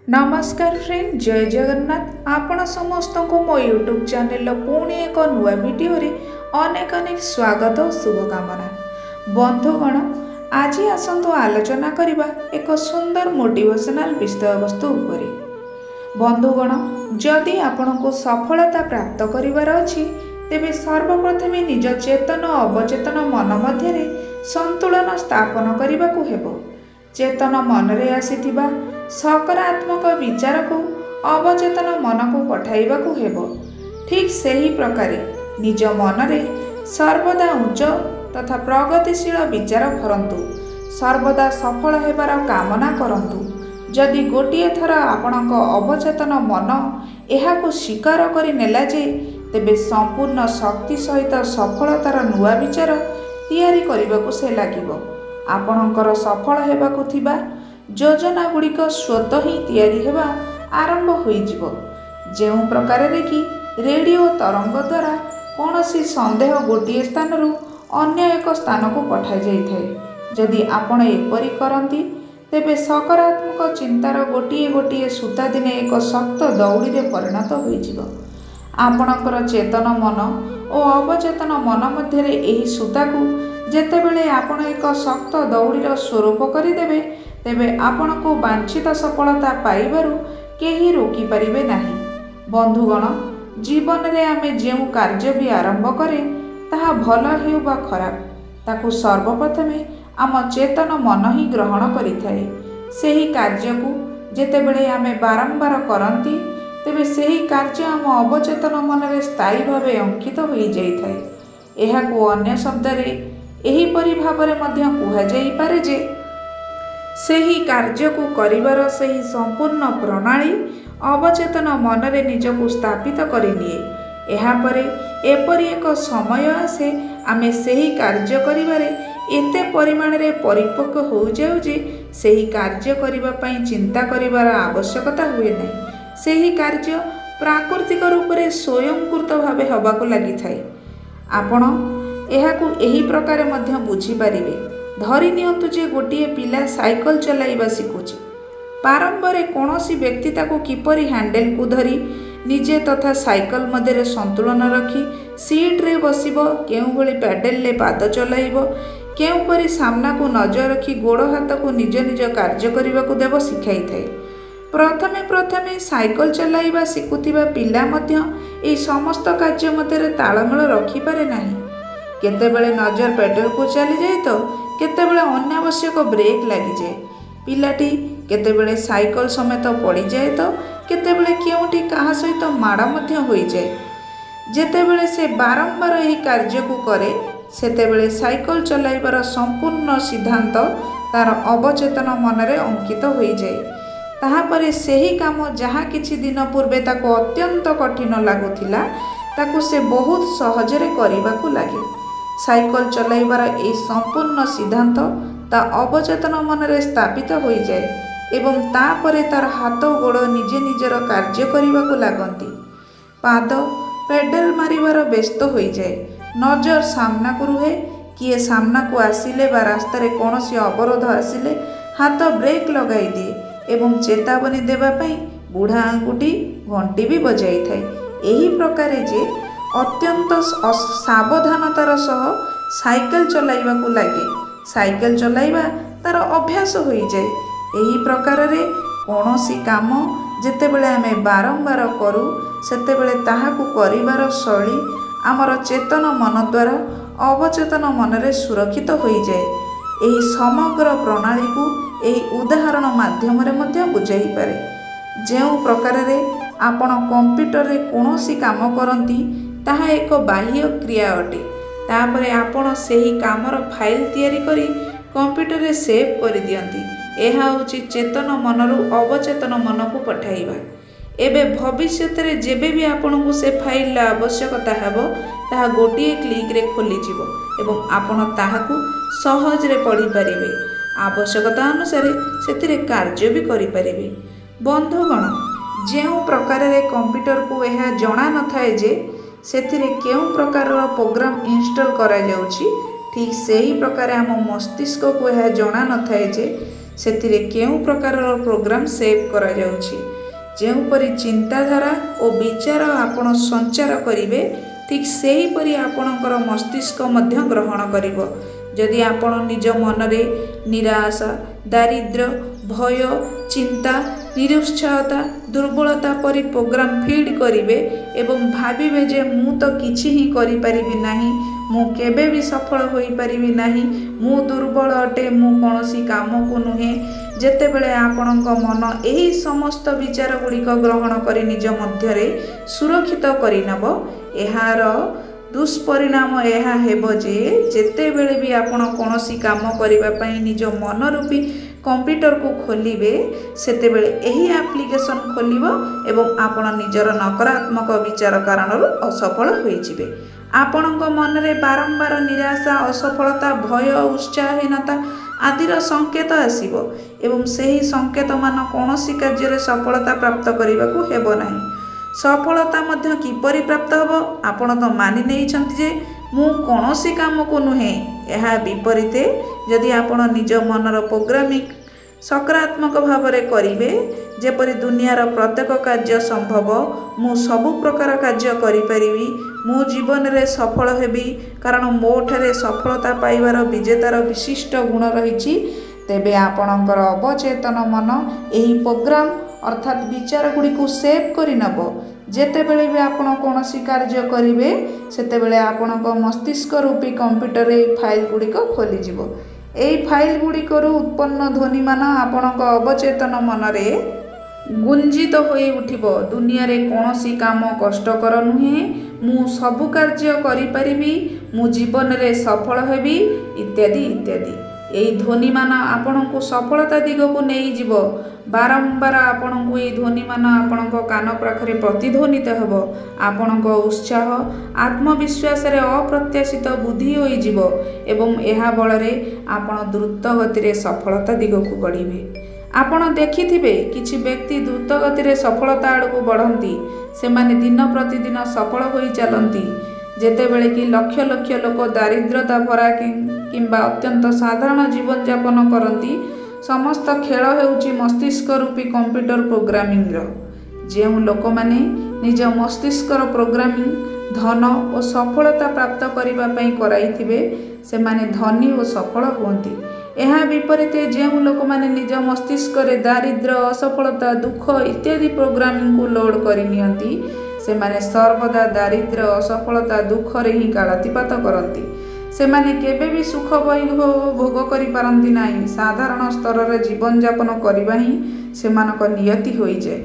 नमस्कार फ्रेंड, जय जगन्नाथ। आपण समस्त को मो यूट्यूब चैनल पुणी एक नुआ वीडियो रे अनेक अनेक स्वागत और शुभकामना। बंधुगण, आज आसतु आलोचना करिबा एक सुंदर मोटिवेशनल विषय वस्तु उपरे। बंधुगण, जदि आपण को सफलता प्राप्त करिवार अछि तेबे सर्वप्रथम निज चेतन और अवचेतन मन मध्य संतुलन स्थापन करने को हेबो। चेतन मन रे आसीथिबा सकारात्मक विचार को अवचेतन मन को पठाइबा को हेबो। ठीक सही प्रकार निज मन रे सर्वदा उच्च तथा प्रगतिशील विचार करंतु। सर्वदा सफल हेबार कामना करंतु। जदि गोटिए थर आपणक अवचेतन मन एहाको स्वीकार करि नेला जे तेबे संपूर्ण शक्ति सहित सफलतार नुआ विचार तैयारी करबाकू से लागिबो। आपणकर सफल हेबाकू थिबा योजना गुड़िक स्वत ही तैयारी हेबा आरंभ होइजिबो। जेउ प्रकार रे कि रेडियो तरंग द्वारा कौनसी संदेह गोटिए स्थान रु अन्य एक स्थान को पठाई जाइथाय। जदि आपण एपरि करंती तेबे सकारात्मक चिंतार गोटिए गोटिए सूता दिने एक शक्त दौड़ी रे परिणत होइजिबो। आपणकर चेतन मन और अवचेतन मन मध्य एही सूता को जेतेबेले आपण एक शक्त दौड़ीर स्वरूप करदेवे तेबे आपण को वांछित सफलता पाइबारु केही रोकी परिबे नाही। बंधुगण, जीवन रे आमे जेउ कार्य भी आरंभ करे ताहा भल हेउ बा खराब ताकू सर्वप्रथमे आम चेतन मन ही ग्रहण करिथाए। सेही कार्य को जेतेबेले आमे बारंबार करंती तेबे सेही कार्य आम अवचेतन मन रे स्थायी भावे अंकित होई जाइथाए। एहाकू अन्य शब्द रे एही परि भाबरे मध्य कुहा जाई पारे जे सेही कार्य को करिवार सेही संपूर्ण प्रणाली अवचेतन मन रे निजको स्थापित करिनिए। एहा परे एपरि एक समय आसे आमे सेही कार्य करिवारे एते परिमाण रे परिपक्व हो जाउ जे सेही कार्य करिबा पई चिंता करिवार आवश्यकता हुए नै। सेही कार्य प्राकृतिक रूप रे स्वयंकृत भावे हबाको लागि थाए। आपण एहाकू एही प्रकार मध्य बुझी पारिबे। धरि नियंतु जे गोटिए पिला साइकल चलाइबा शिखुची। प्रारंभरे कौनसी व्यक्ति ताको किपरि हैंडल को धरी निजे तथा साइकल मध्य संतुलन रखी सीट रे बसिबो, केउ भली पैडल ले पाद चलाइबो, केउ परि सामना को नजर रखी गोड़ हाथ को निज निज कार्य करने को देव शिखाई थाए। प्रथमे साइकल चलाइबा शिखुथिबा पिला मध्य एई समस्त कार्य मध्य तालमेल रखी पारे नाही। केतेबेले नजर पेडल को चली जाए तो केतेबेले अनावश्यक ब्रेक लगी जाए। पिलाटी केतेबेले साइकल समेत पड़ी जाए तो केतेबेले केउठी कहा सहित माड़ मध्य होई जाए। जेतेबेले से बारंबार यही कार्य को करे सेतेबेले साइकल चलाइबार संपूर्ण सिद्धांत तार अवचेतन मन रे अंकित होई जाए। ताहापरे सेही काम जहाँ किछि दिन पूर्वे ताको अत्यंत कठिन लागुथिला ताको से बहुत सहजरे करिबाकू लागे। साइकल चलाइबार ए संपूर्ण सिद्धांत ता अवचेतन मन रे स्थापित होई जाए एवं तापरे तार हाथ गोड़ निजे निजर कार्य करिबाकू लागंती। पाद पेडल मारिबार व्यस्त होई जाए। नजर सामना को रुहे। किए सामना को आसिले बा रास्ता रे कौनसी अवरोध आसिले हाथ ब्रेक लगाई दिए एवं चेतावनी देबा पई बुढ़ा आंगुठी घंटी भी बजाई थाए। एही प्रकारे जे अत्यंत सावधानतार सह साइकल चलाइबाकू लागे। साइकल चलाइबा तार अभ्यास होई जाए। एही प्रकार रे कौनसी काम जेतेबेले आमे बारंबार करू सेतेबेले ताहाकू करिबार शैली आमर चेतन मन द्वारा अवचेतन मन रे सुरक्षित होई जाए। एही समग्र प्रणाली को एही उदाहरण माध्यम रे मध्य बुझाई पारे। जेउ प्रकार रे आपण कंप्यूटर रे कौनसी काम करंती ताहा एक बाह्य क्रिया अटे। तापरे आपण सेही कामर फाइल तैयारी करी कंप्यूटर रे सेव कर दियंती। एहा होची चेतन मनरु अवचेतन मन को पठाइबा। एबे भविष्य रे जेबे भी आपण को से फाइल आवश्यकता हेबो ताहा गोटिए क्लिक रे खोली जिवो एवं आपण ताहाकू सहज रे पढ़ी पारिबे। आवश्यकता अनुसार सेतिरे कार्य भी करि पारिबे। बंधुगण, जेउ प्रकार रे कंप्यूटर को एहा जणा न थाए जे सेथिरे केउ प्रकार प्रोग्राम इंस्टॉल करा जाउछि, ठीक सेही प्रकार आम मस्तिष्क को यह जना न थाए जे ସେଥିରେ କେଉଁ ପ୍ରକାରର ପ୍ରୋଗ୍ରାମ ସେଭ୍ କରାଯାଉଛି। ଯେଉଁପରି ଚିନ୍ତାଧାରା ଓ ବିଚାର ଆପଣ ସଞ୍ଚାର କରିବେ ଠିକ୍ ସେହିପରି ଆପଣଙ୍କର ମସ୍ତିଷ୍କ ମଧ୍ୟ ଗ୍ରହଣ କରିବ। ଯଦି ଆପଣ ନିଜ ମନରେ ନିରାଶା, ଦାରିଦ୍ର୍ୟ, ଭୟ, ଚିନ୍ତା, ନିରୁତ୍ସାହତା, ଦୁର୍ବଳତା ପରି ପ୍ରୋଗ୍ରାମ ଫିଡ୍ କରିବେ ଏବଂ ଭାବିବେ ଯେ ମୁଁ ତ କିଛି ହିଁ କରିପାରିବି ନାହିଁ, ମୁଁ କେବେ ବି ସଫଳ ହୋଇପାରିବି ନାହିଁ, ମୁଁ ଦୁର୍ବଳ ଅଟେ, ମୁଁ କୌଣସି କାମକୁ ନୁହେଁ। ଯେତେବେଳେ ଆପଣଙ୍କ ମନ ଏହି ସମସ୍ତ ବିଚାର ଗୁଡ଼ିକ ଗ୍ରହଣ କରି ନିଜ ମଧ୍ୟରେ ସୁରକ୍ଷିତ କରିନେବ, ଏହାର ଦୁଷ୍ପରିଣାମ ଏହା ହେବ ଯେ ଯେତେବେଳେ ବି ଆପଣ କୌଣସି କାମ କରିବା ପାଇଁ ନିଜ ମନ ରୂପୀ କମ୍ପ୍ୟୁଟରକୁ ଖୋଲିବେ, ସେତେବେଳେ ଏହି ଆପ୍ଲିକେସନ୍ ଖୋଲିବ ଏବଂ ଆପଣ ନିଜର ନକାରାତ୍ମକ ବିଚାର କାରଣରୁ ଅସଫଳ ହୋଇଯିବେ। ଆପଣଙ୍କ ମନରେ ବାରମ୍ବାର ନିରାଶା, ଅସଫଳତା, ଭୟ, ଉତ୍ସାହହୀନତା ଆଦିର ସଂକେତ ଆସିବ ଏବଂ ସେହି ସଂକେତମାନ କୌଣସି କାର୍ଯ୍ୟରେ ସଫଳତା ପ୍ରାପ୍ତ କରିବାକୁ ହେବ ନାହିଁ। ସଫଳତା ମଧ୍ୟ କିପରି ପ୍ରାପ୍ତ ହେବ? ଆପଣ ତ ମାନି ନେଇଛନ୍ତି ଯେ ମୁଁ କୌଣସି କାମକୁ ନୁହେଁ। ଏହା ବିପରୀତେ ଯଦି ଆପଣ ନିଜ ମନର ପ୍ରୋଗ୍ରାମିଂ ସକାରାତ୍ମକ ଭାବରେ କରିବେ, ଯେପରି ଦୁନିଆର ପ୍ରତ୍ୟେକ କାର୍ଯ୍ୟ ସମ୍ଭବ, ମୁଁ ସବୁ ପ୍ରକାର କାର୍ଯ୍ୟ କରିପାରିବି, ମୁଁ ଜୀବନରେ ସଫଳ ହେବି କାରଣ ମୋଠାରେ ସଫଳତା ପାଇବାର ବିଜେତାର ବିଶିଷ୍ଟ ଗୁଣ ରହିଛି, ତେବେ ଆପଣଙ୍କର ଅବଚେତନ ମନ ଏହି ପ୍ରୋଗ୍ରାମ ଅର୍ଥାତ୍ ବିଚାର ଗୁଡ଼ିକୁ ସେଭ୍ କରିନେବ। ଯେତେବେଳେ ବି ଆପଣ କୌଣସି କାର୍ଯ୍ୟ କରିବେ, ସେତେବେଳେ ଆପଣଙ୍କ ମସ୍ତିଷ୍କ ରୂପୀ କମ୍ପ୍ୟୁଟରରେ ଏହି ଫାଇଲ ଗୁଡ଼ିକ ଖୋଲିଯିବ। ଏହି ଫାଇଲ ଗୁଡ଼ିକରୁ ଉତ୍ପନ୍ନ ଧ୍ୱନିମାନ ଆପଣଙ୍କ ଅବଚେତନ ମନରେ ଗୁଞ୍ଜିତ ହୋଇ ଉଠିବ। ଦୁନିଆରେ କୌଣସି କାମ କଷ୍ଟକର ନୁହେଁ, ମୁଁ ସବୁ କାର୍ଯ୍ୟ କରିପାରିବି, ମୁଁ ଜୀବନରେ ସଫଳ ହେବି, ଇତ୍ୟାଦି ଇତ୍ୟାଦି। ଏହି ଧ୍ୱନିମାନ ଆପଣଙ୍କୁ ସଫଳତା ଦିଗକୁ ନେଇଯିବ। ବାରମ୍ବାର ଆପଣଙ୍କୁ ଏହି ଧ୍ୱନିମାନ ଆପଣଙ୍କ କାନ ପାଖରେ ପ୍ରତିଧ୍ୱନିତ ହେବ। ଆପଣଙ୍କ ଉତ୍ସାହ, ଆତ୍ମବିଶ୍ୱାସରେ ଅପ୍ରତ୍ୟାଶିତ ବୃଦ୍ଧି ହୋଇଯିବ ଏବଂ ଏହା ବଳରେ ଆପଣ ଦ୍ରୁତ ଗତିରେ ସଫଳତା ଦିଗକୁ ବଢ଼ିବେ। ଆପଣ ଦେଖିଥିବେ କିଛି ବ୍ୟକ୍ତି ଦ୍ରୁତ ଗତିରେ ସଫଳତା ଆଡ଼କୁ ବଢ଼ନ୍ତି। ସେମାନେ ଦିନ ପ୍ରତିଦିନ ସଫଳ ହୋଇ ଚାଲନ୍ତି, ଯେତେବେଳେ କି ଲକ୍ଷ ଲକ୍ଷ ଲୋକ ଦାରିଦ୍ର୍ୟତା ଭରା କିମ୍ବା ଅତ୍ୟନ୍ତ ସାଧାରଣ ଜୀବନଯାପନ କରନ୍ତି। ସମସ୍ତ ଖେଳ ହେଉଛି ମସ୍ତିଷ୍କ ରୂପୀ କମ୍ପ୍ୟୁଟର ପ୍ରୋଗ୍ରାମିଂର। ଯେଉଁ ଲୋକମାନେ ନିଜ ମସ୍ତିଷ୍କର ପ୍ରୋଗ୍ରାମିଂ ଧନ ଓ ସଫଳତା ପ୍ରାପ୍ତ କରିବା ପାଇଁ କରାଇଥିବେ, ସେମାନେ ଧନୀ ଓ ସଫଳ ହୁଅନ୍ତି। ଏହା ବିପରୀତେ ଯେଉଁ ଲୋକମାନେ ନିଜ ମସ୍ତିଷ୍କରେ ଦାରିଦ୍ର୍ୟ, ଅସଫଳତା, ଦୁଃଖ ଇତ୍ୟାଦି ପ୍ରୋଗ୍ରାମିଂକୁ ଲୋଡ୍ କରିନିଅନ୍ତି, ସେମାନେ ସର୍ବଦା ଦାରିଦ୍ର୍ୟ, ଅସଫଳତା, ଦୁଃଖରେ ହିଁ କାଳାତିପାତ କରନ୍ତି। ସେମାନେ କେବେ ବି ସୁଖ ବୈଭବ ଭୋଗ କରିପାରନ୍ତି ନାହିଁ। ସାଧାରଣ ସ୍ତରରେ ଜୀବନଯାପନ କରିବା ହିଁ ସେମାନଙ୍କ ନିୟତି ହୋଇଯାଏ।